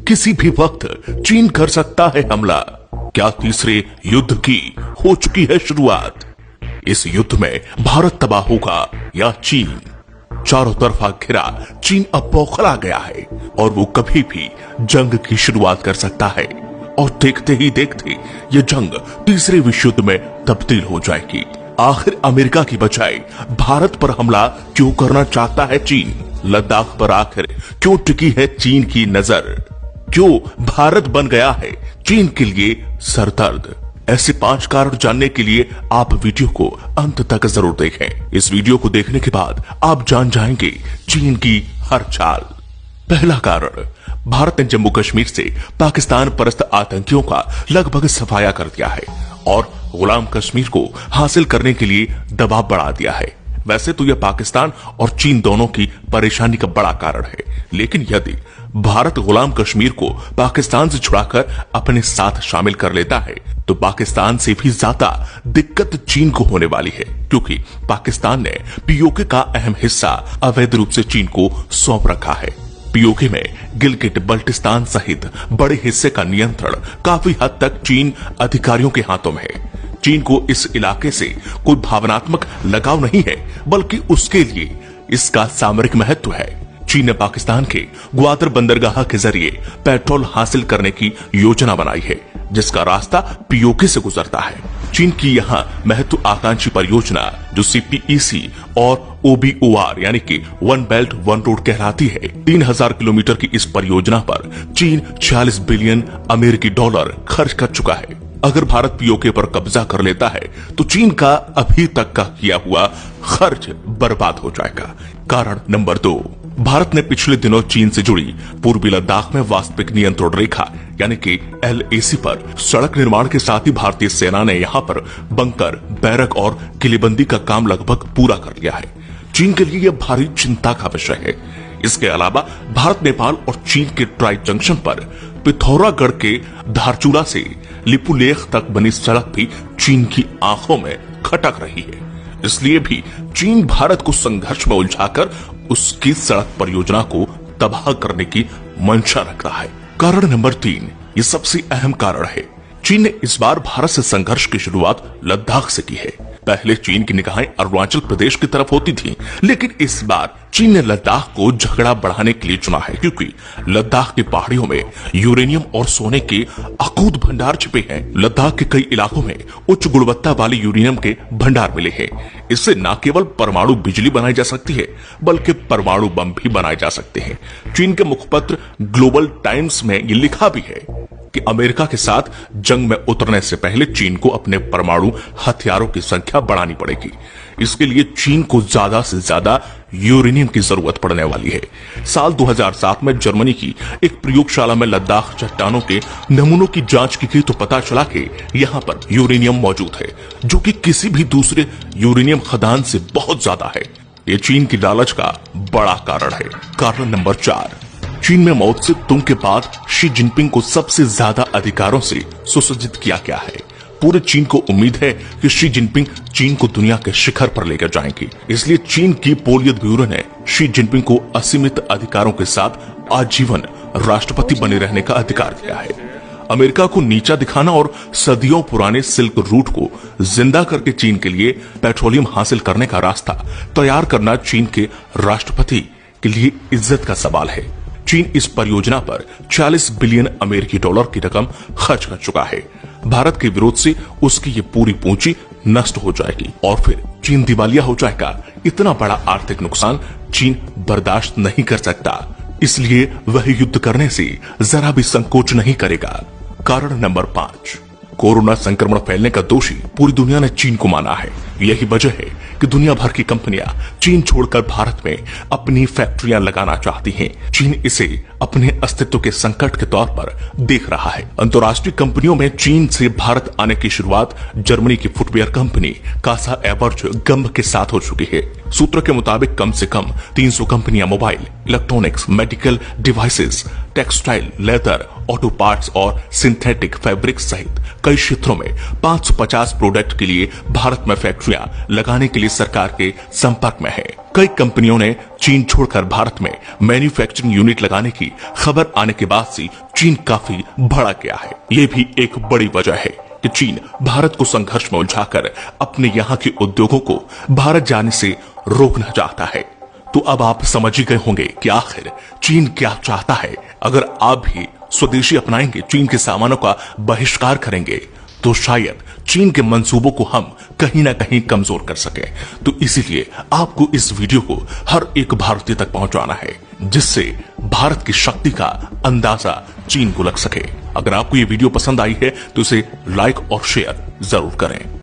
किसी भी वक्त चीन कर सकता है हमला। क्या तीसरे युद्ध की हो चुकी है शुरुआत? इस युद्ध में भारत तबाह होगा या चीन? चारों तरफा घिरा चीन अब बौखला गया है और वो कभी भी जंग की शुरुआत कर सकता है और देखते ही देखते ये जंग तीसरे विश्व युद्ध में तब्दील हो जाएगी। आखिर अमेरिका की बजाय भारत पर हमला क्यों करना चाहता है चीन? लद्दाख पर आखिर क्यों टिकी है चीन की नजर? क्यों भारत बन गया है चीन के लिए सरदर्द? ऐसे 5 कारण जानने के लिए आप वीडियो को अंत तक जरूर देखें। इस वीडियो को देखने के बाद आप जान जाएंगे चीन की हर चाल। पहला कारण, भारत ने जम्मू कश्मीर से पाकिस्तान परस्त आतंकियों का लगभग सफाया कर दिया है और गुलाम कश्मीर को हासिल करने के लिए दबाव बढ़ा दिया है। वैसे तो यह पाकिस्तान और चीन दोनों की परेशानी का बड़ा कारण है, लेकिन यदि भारत गुलाम कश्मीर को पाकिस्तान से छुड़ाकर अपने साथ शामिल कर लेता है तो पाकिस्तान से भी ज्यादा दिक्कत चीन को होने वाली है, क्योंकि पाकिस्तान ने पीओके का अहम हिस्सा अवैध रूप से चीन को सौंप रखा है। पीओके में गिलगिट बल्टिस्तान सहित बड़े हिस्से का नियंत्रण काफी हद तक चीन अधिकारियों के हाथों में है। चीन को इस इलाके से कोई भावनात्मक लगाव नहीं है, बल्कि उसके लिए इसका सामरिक महत्व है। चीन ने पाकिस्तान के ग्वादर बंदरगाह के जरिए पेट्रोल हासिल करने की योजना बनाई है, जिसका रास्ता पीओके से गुजरता है। चीन की यहां महत्वाकांक्षी परियोजना जो सीपीईसी और ओबीओआर यानी कि वन बेल्ट वन रोड कहलाती है। 3000 किलोमीटर की इस परियोजना पर चीन 46 बिलियन अमेरिकी डॉलर खर्च कर चुका है। अगर भारत पीओके पर कब्जा कर लेता है तो चीन का अभी तक का किया हुआ खर्च बर्बाद हो जाएगा। कारण नंबर 2, भारत ने पिछले दिनों चीन से जुड़ी पूर्वी लद्दाख में वास्तविक नियंत्रण रेखा यानी कि LAC पर सड़क निर्माण के साथ ही भारतीय सेना ने यहां पर बंकर, बैरक और किलेबंदी का काम लगभग पूरा कर लिया है। चीन के लिए यह भारी चिंता का विषय है। इसके अलावा भारत, नेपाल और चीन के ट्राई जंक्शन पर पिथौरागढ़ के धारचूला से लिपुलेख तक बनी सड़क भी चीन की आंखों में खटक रही है। इसलिए भी चीन भारत को संघर्ष में उलझाकर उसकी सड़क परियोजना को तबाह करने की मंशा रख रहा है। कारण नंबर 3, ये सबसे अहम कारण है। चीन ने इस बार भारत से संघर्ष की शुरुआत लद्दाख से की है। पहले चीन की निगाहें अरुणाचल प्रदेश की तरफ होती थीं, लेकिन इस बार चीन ने लद्दाख को झगड़ा बढ़ाने के लिए चुना है, क्योंकि लद्दाख की पहाड़ियों में यूरेनियम और सोने के अकूत भंडार छिपे हैं। लद्दाख के कई इलाकों में उच्च गुणवत्ता वाले यूरेनियम के भंडार मिले हैं। इससे न केवल परमाणु बिजली बनाई जा सकती है, बल्कि परमाणु बम भी बनाए जा सकते हैं। चीन के मुखपत्र ग्लोबल टाइम्स में ये लिखा भी है कि अमेरिका के साथ जंग में उतरने से पहले चीन को अपने परमाणु हथियारों की संख्या बढ़ानी पड़ेगी। इसके लिए चीन को ज्यादा से ज्यादा यूरेनियम की जरूरत पड़ने वाली है। साल 2007 में जर्मनी की एक प्रयोगशाला में लद्दाख चट्टानों के नमूनों की जांच की गई तो पता चला कि यहाँ पर यूरेनियम मौजूद है, जो कि किसी भी दूसरे यूरेनियम खदान से बहुत ज्यादा है। ये चीन की लालच का बड़ा कारण है। कारण नंबर 4, चीन में माओ त्से तुंग के बाद शी जिनपिंग को सबसे ज्यादा अधिकारों से सुसज्जित किया गया है। पूरे चीन को उम्मीद है कि शी जिनपिंग चीन को दुनिया के शिखर पर लेकर जाएंगे। इसलिए चीन की पोलित ब्यूरो ने शी जिनपिंग को असीमित अधिकारों के साथ आजीवन राष्ट्रपति बने रहने का अधिकार दिया है। अमेरिका को नीचा दिखाना और सदियों पुराने सिल्क रूट को जिंदा करके चीन के लिए पेट्रोलियम हासिल करने का रास्ता तैयार करना चीन के राष्ट्रपति के लिए इज्जत का सवाल है। चीन इस परियोजना पर 40 बिलियन अमेरिकी डॉलर की रकम खर्च कर चुका है। भारत के विरोध से उसकी ये पूरी पूंजी नष्ट हो जाएगी और फिर चीन दिवालिया हो जाएगा। इतना बड़ा आर्थिक नुकसान चीन बर्दाश्त नहीं कर सकता, इसलिए वह युद्ध करने से जरा भी संकोच नहीं करेगा। कारण नंबर 5, कोरोना संक्रमण फैलने का दोषी पूरी दुनिया ने चीन को माना है। यही वजह है कि दुनिया भर की कंपनियां चीन छोड़कर भारत में अपनी फैक्ट्रियां लगाना चाहती हैं। चीन इसे अपने अस्तित्व के संकट के तौर पर देख रहा है। अंतर्राष्ट्रीय कंपनियों में चीन से भारत आने की शुरुआत जर्मनी की फुटवेयर कंपनी कासा एबर्ज गंभ के साथ हो चुकी है। सूत्र के मुताबिक कम से कम 300 कंपनियां mobile, electronics, medical devices, textile, leather, auto parts और सिंथेटिक फैब्रिक सहित कई क्षेत्रों में 550 प्रोडक्ट के लिए भारत में फैक्ट्री फैक्ट्रियां लगाने के लिए सरकार के संपर्क में है। कई कंपनियों ने चीन छोड़कर भारत में मैन्युफैक्चरिंग यूनिट लगाने की खबर आने के बाद से चीन काफी बढ़ा गया है। ये भी एक बड़ी वजह है कि चीन भारत को संघर्ष में उलझाकर अपने यहाँ के उद्योगों को भारत जाने से रोकना चाहता है। तो अब आप समझ ही गए होंगे कि आखिर चीन क्या चाहता है। अगर आप भी स्वदेशी अपनाएंगे, चीन के सामानों का बहिष्कार करेंगे, तो शायद चीन के मंसूबों को हम कहीं ना कहीं कमजोर कर सके। तो इसीलिए आपको इस वीडियो को हर एक भारतीय तक पहुंचाना है, जिससे भारत की शक्ति का अंदाजा चीन को लग सके। अगर आपको ये वीडियो पसंद आई है तो इसे लाइक और शेयर जरूर करें।